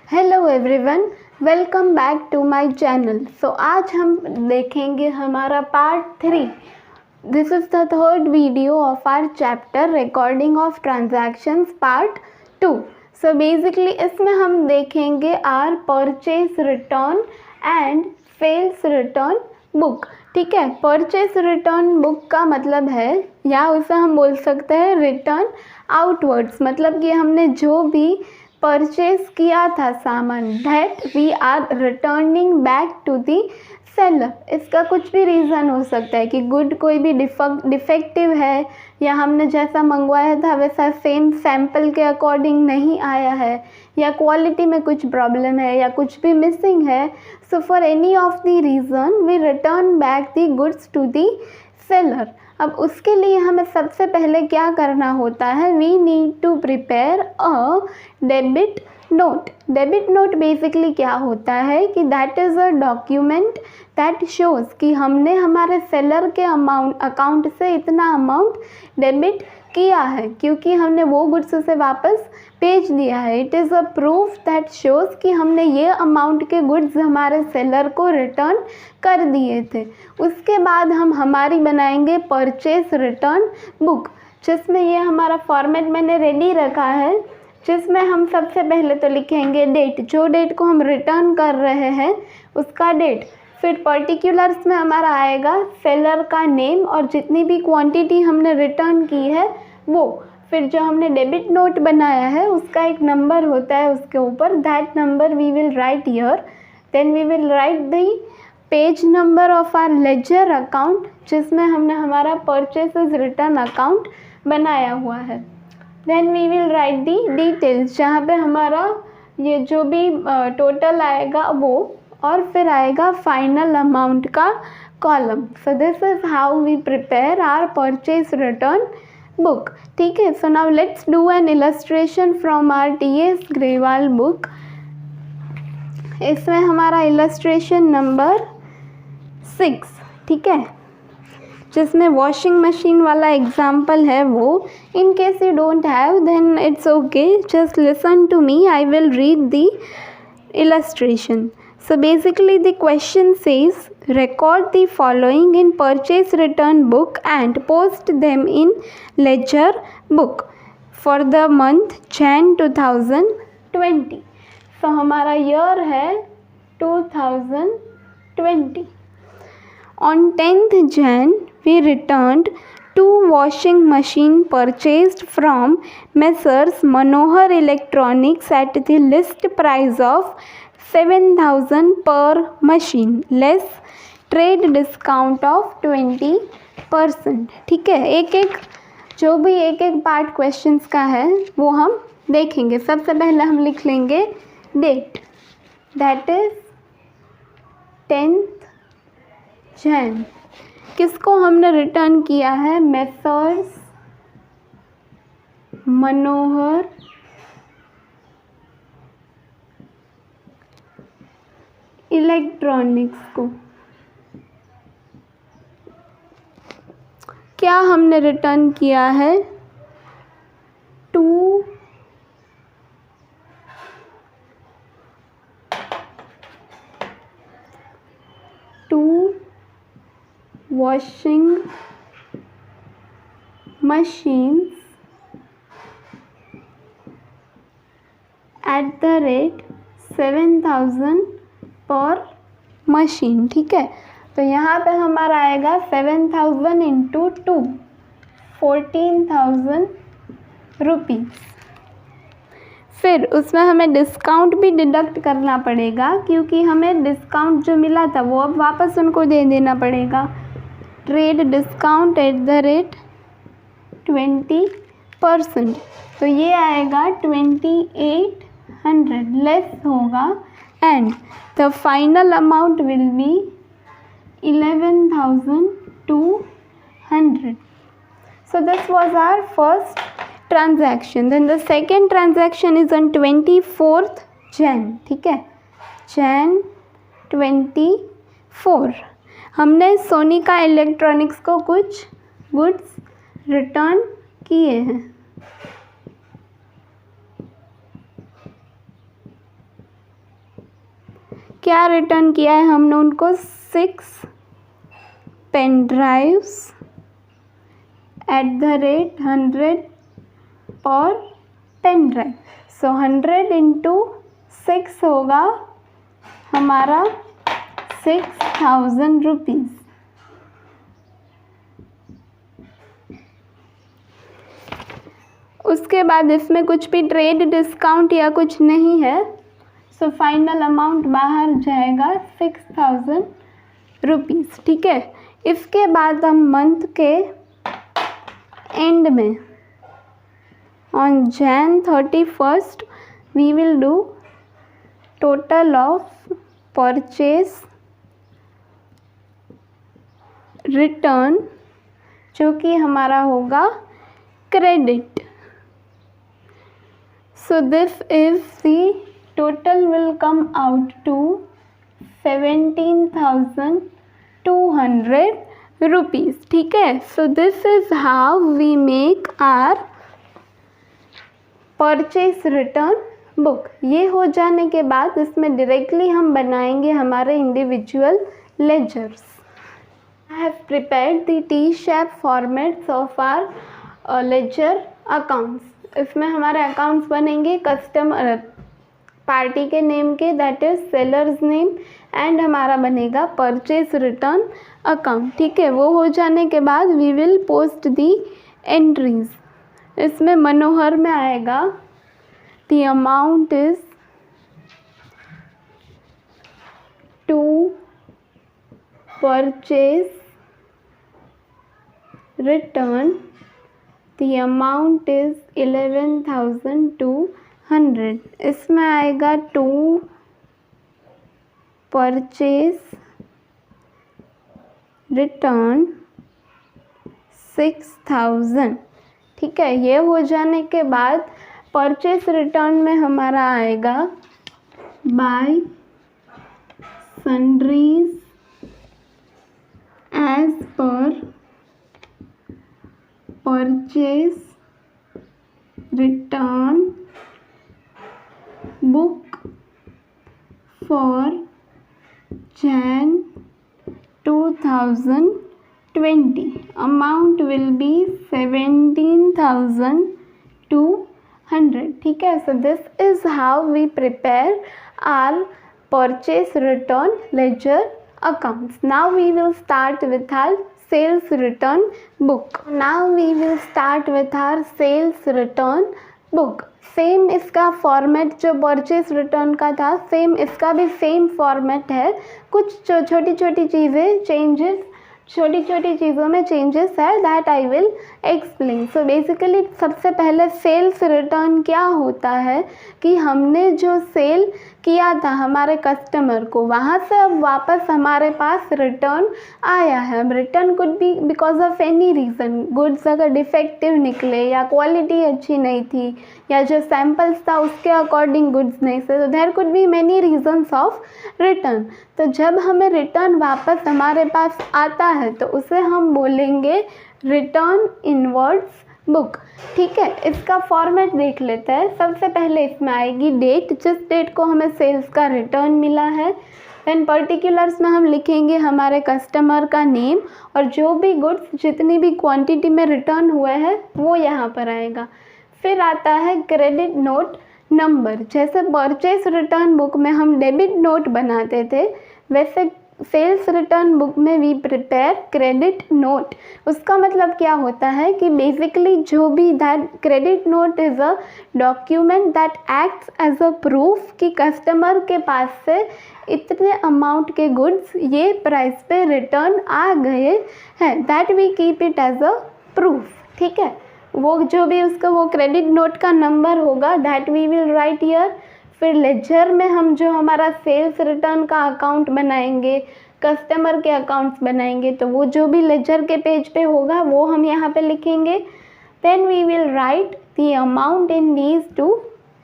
Hello everyone, welcome back to my channel. So आज हम देखेंगे हमारा part 3। This is the third video of our chapter recording of transactions part 2। So basically इसमें हम देखेंगे are purchase return and sales return book. ठीक है, purchase return book का मतलब है या उसे हम बोल सकते हैं रिटर्न आउटवर्ड्स, मतलब कि हमने जो भी परचेज किया था सामान that we are returning back to the seller. इसका कुछ भी रीज़न हो सकता है कि गुड कोई भी डिफेक्टिव है या हमने जैसा मंगवाया था वैसा सेम सैम्पल के अकॉर्डिंग नहीं आया है या क्वालिटी में कुछ प्रॉब्लम है या कुछ भी मिसिंग है। So for any of the reason we return back the goods to the seller. अब उसके लिए हमें सबसे पहले क्या करना होता है, we need to prepare a debit note. Debit note basically क्या होता है कि that is a document that shows कि हमने हमारे सेलर के अकाउंट से इतना अमाउंट डेबिट किया है क्योंकि हमने वो गुड्स उसे वापस भेज दिया है। It is a proof that shows कि हमने ये अमाउंट के गुड्स हमारे सेलर को रिटर्न कर दिए थे। उसके बाद हम हमारी बनाएंगे परचेज रिटर्न बुक, जिसमें ये हमारा फॉर्मेट मैंने रेडी रखा है, जिसमें हम सबसे पहले तो लिखेंगे डेट, जो डेट को हम रिटर्न कर रहे हैं उसका डेट। फिर पर्टिकुलर्स में हमारा आएगा सेलर का नेम और जितनी भी क्वांटिटी हमने रिटर्न की है वो। फिर जो हमने डेबिट नोट बनाया है उसका एक नंबर होता है उसके ऊपर, that number we will write here. Then we will write the page number of our ledger account, जिसमें हमने हमारा परचेसेस रिटर्न अकाउंट बनाया हुआ है। Then we will write the details, जहाँ पे हमारा ये जो भी टोटल आएगा वो, और फिर आएगा फाइनल अमाउंट का column. So this is how we prepare our purchase return book. ठीक है, so now let's do an illustration from our T S. Grewal book. इसमें हमारा इलस्ट्रेशन नंबर 6, ठीक है, जिसमें वॉशिंग मशीन वाला एग्जाम्पल है वो। In case you don't have then it's okay, just listen to me, I will read the illustration. So basically the question says record the following in purchase return book and post them in ledger book for the month Jan 2020. So हमारा year है 2020. On 10th Jan we returned 2 washing machine purchased from Messrs Manohar Electronics at the list price of 7,000 per machine less trade discount of 20%. ठीक है, एक एक जो भी एक एक पार्ट क्वेश्चंस का है वो हम देखेंगे। सबसे पहले हम लिख लेंगे date, that is 10th Jan। किसको हमने रिटर्न किया है, मेसर्स मनोहर इलेक्ट्रॉनिक्स को। क्या हमने रिटर्न किया है, 2 washing machines at the rate 7,000 पर मशीन। ठीक है, तो यहाँ पे हमारा आएगा 7,000 इंटू 2, 14,000 रुपीज़। फिर उसमें हमें डिस्काउंट भी डिडक्ट करना पड़ेगा क्योंकि हमें डिस्काउंट जो मिला था वो अब वापस उनको दे देना पड़ेगा। Trade discount at the rate 20%, तो ये आएगा 2,800 लेस होगा and the final amount will be 11,200. So this was our first transaction. Then the second transaction is on 24th Jan. ठीक है, Jan 24 हमने सोनिका इलेक्ट्रॉनिक्स को कुछ गुड्स रिटर्न किए हैं। क्या रिटर्न किया है हमने उनको? 6 पेन ड्राइव्स @100 पर पेन ड्राइव। सो 100 × 6 होगा हमारा 6000 रुपीज़। उसके बाद इसमें कुछ भी ट्रेड डिस्काउंट या कुछ नहीं है, सो फाइनल अमाउंट बाहर जाएगा 6000 रुपीज़। ठीक है, इसके बाद हम मंथ के एंड में on Jan 31st we will do total of purchase return, जो कि हमारा होगा credit. So this is the total will come out to 17,200 rupees. ठीक है, so this is how we make our purchase return book। ये हो जाने के बाद इसमें डायरेक्टली हम बनाएंगे हमारे individual ledgers. I have prepared the T-shape formats of our ledger accounts। इसमें हमारे अकाउंट्स बनेंगे कस्टमर पार्टी के नेम के, that is sellers name, and हमारा बनेगा परचेज रिटर्न अकाउंट। ठीक है, वो हो जाने के बाद we will post the entries. इसमें मनोहर में आएगा the amount is to purchase return, the amount is 11,200। इसमें आएगा टू परचेज रिटर्न 6000। ठीक है, ये हो जाने के बाद परचेज रिटर्न में हमारा आएगा by sundries as per purchase return book for Jan 2020। Amount will be 17,200। ठीक है, so this is how we prepare our purchase return ledger accounts। Now we will start with our sales return book। Now we will start with our sales return book। Same इसका format जो purchase return का था, same इसका भी same format है। कुछ छोटी छोटी चीज़ें चेंजेस, छोटी छोटी चीज़ों में चेंजेस है, that I will explain. So basically सबसे पहले सेल्स रिटर्न क्या होता है कि हमने जो सेल किया था हमारे कस्टमर को, वहाँ से अब वापस हमारे पास रिटर्न आया है। अब return could be because of any reason, goods अगर डिफेक्टिव निकले या क्वालिटी अच्छी नहीं थी या जो सैम्पल्स था उसके अकॉर्डिंग गुड्स नहीं थे, तो there could be many reasons of return. तो जब हमें रिटर्न वापस हमारे पास आता है तो उसे हम बोलेंगे रिटर्न इनवर्ड्स बुक। ठीक है, इसका फॉर्मेट देख लेते हैं। सबसे पहले इसमें आएगी डेट, जिस डेट को हमें सेल्स का रिटर्न मिला है। देन पर्टिकुलर्स में हम लिखेंगे हमारे कस्टमर का नेम, और जो भी गुड्स जितनी भी क्वांटिटी में रिटर्न हुए हैं वो यहाँ पर आएगा। फिर आता है क्रेडिट नोट नंबर। जैसे परचेज रिटर्न बुक में हम डेबिट नोट बनाते थे, वैसे सेल्स रिटर्न बुक में वी प्रिपेयर क्रेडिट नोट। उसका मतलब क्या होता है कि बेसिकली जो भी that credit note is a document that acts as a proof कि कस्टमर के पास से इतने अमाउंट के गुड्स ये प्राइस पे रिटर्न आ गए हैं, that we keep it as a proof. ठीक है, वो जो भी उसका वो क्रेडिट नोट का नंबर होगा that we will write here. फिर लेजर में हम जो हमारा सेल्स रिटर्न का अकाउंट बनाएंगे, कस्टमर के अकाउंट्स बनाएंगे, तो वो जो भी लेजर के पेज पे होगा वो हम यहाँ पे लिखेंगे। Then we will write the amount in these two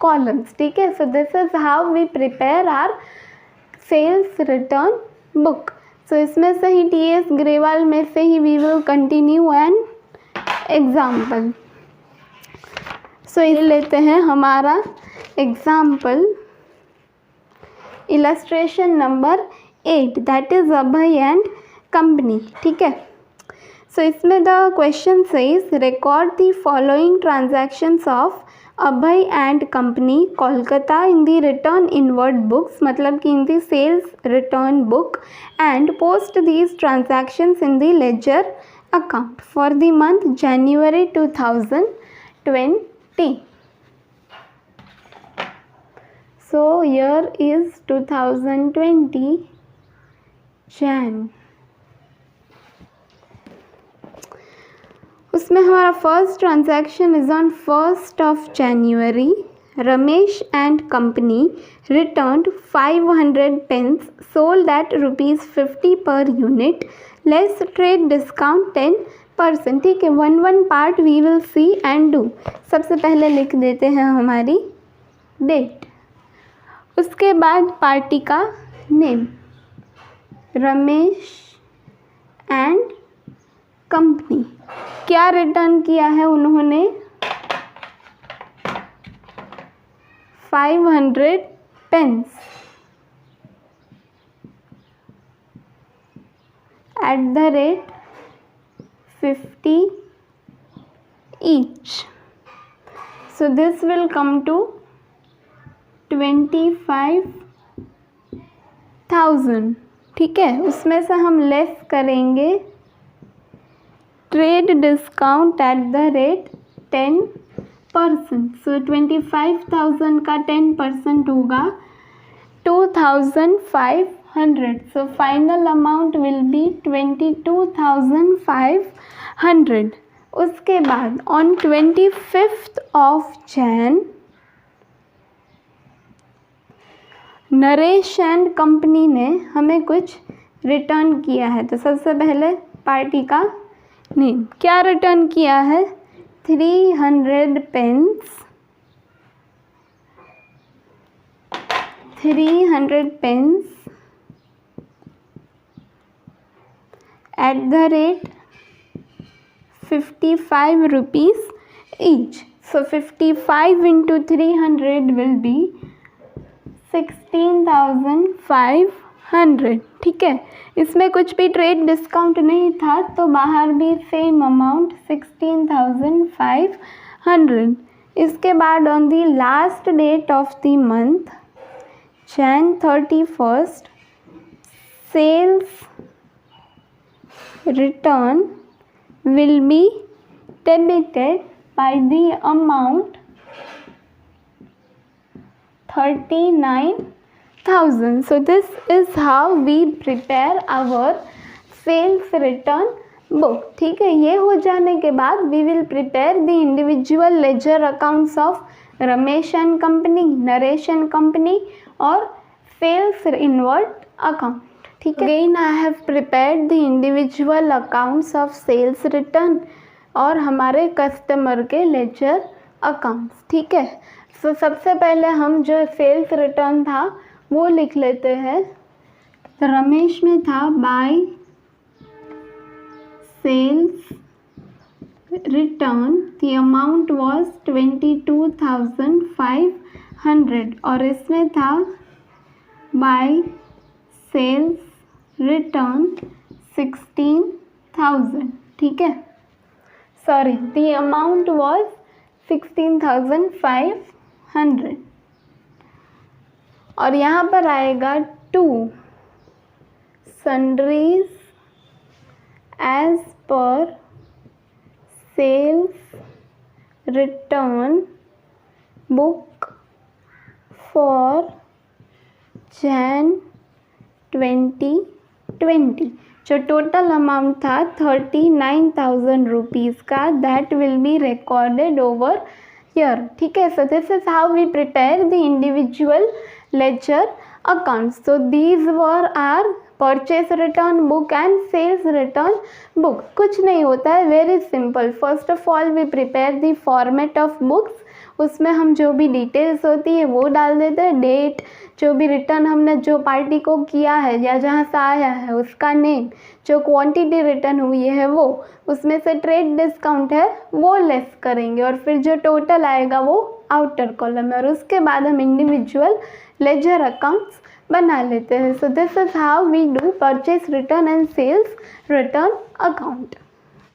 columns. ठीक है, so this is how we prepare our sales return book. So इसमें से ही TS ग्रेवाल में से ही we will continue an example. So ये लेते हैं हमारा example. Illustration number 8 that is Abhay and company. ठीक है, सो इसमें the question says record the following transactions of Abhay and company Kolkata in the return inward books, मतलब कि in the sales return book, and post these transactions in the ledger account for the month January 2020. So year is 2020 Jan. उसमें हमारा first transaction is on 1st of January. Ramesh and company returned 500 pence sold at ₹50 per unit, less trade discount 10%. ठीक है, one part we will see and do. सबसे पहले लिख देते हैं हमारी डेट, उसके बाद पार्टी का नेम रमेश एंड कंपनी. क्या रिटर्न किया है उन्होंने? 500 pence @50 each. So this will come to 25,000. ठीक है, उसमें से हम लेस करेंगे ट्रेड डिस्काउंट @10%. सो 25,000 का 10% होगा 2,500. So final amount will B 22,500. उसके बाद on 25th of Jan Naresh and company ने हमें कुछ रिटर्न किया है. तो सबसे पहले पार्टी का नेम क्या रिटर्न किया है? 300 pence ₹55 each. So 55 into 300 will be 16,500. ठीक है, इसमें कुछ भी ट्रेड डिस्काउंट नहीं था तो बाहर भी सेम अमाउंट 16,500. इसके बाद on the last date of the month Jan 31st sales return will be debited by the amount 39,000. So this is how we prepare our sales return book. ठीक है, ये हो जाने के बाद we will prepare the individual ledger accounts of Ramesh and company, Naresh and company और sales inward account. ठीक है, again I have prepared the individual accounts of sales return और हमारे कस्टमर के लेजर अकाउंट्स. ठीक है, सो सबसे पहले हम जो सेल्स रिटर्न था वो लिख लेते हैं. रमेश में था by sales return the amount was 22,500 और इसमें था बाय सेल्स रिटर्न 16,000. ठीक है, सॉरी द अमाउंट वाज 16,500 और यहाँ पर आएगा 2 sundries as per sales return book for Jan 2020. जो टोटल अमाउंट था 39,000 रुपीज़ का, that will be recorded over here. ठीक है, so this is how we prepare the individual ledger accounts. So these were our purchase return book and sales return book. कुछ नहीं होता है, very simple. First of all we prepare the format of books. उसमें हम जो भी details होती है वो डाल देते हैं, डेट, जो भी रिटर्न हमने जो पार्टी को किया है या जहाँ से आया है उसका नेम, जो क्वांटिटी रिटर्न हुई है वो, उसमें से ट्रेड डिस्काउंट है वो लेस करेंगे और फिर जो टोटल आएगा वो आउटर कॉलम है. और उसके बाद हम इंडिविजुअल लेजर अकाउंट्स बना लेते हैं. So this is how we do purchase return and sales return account.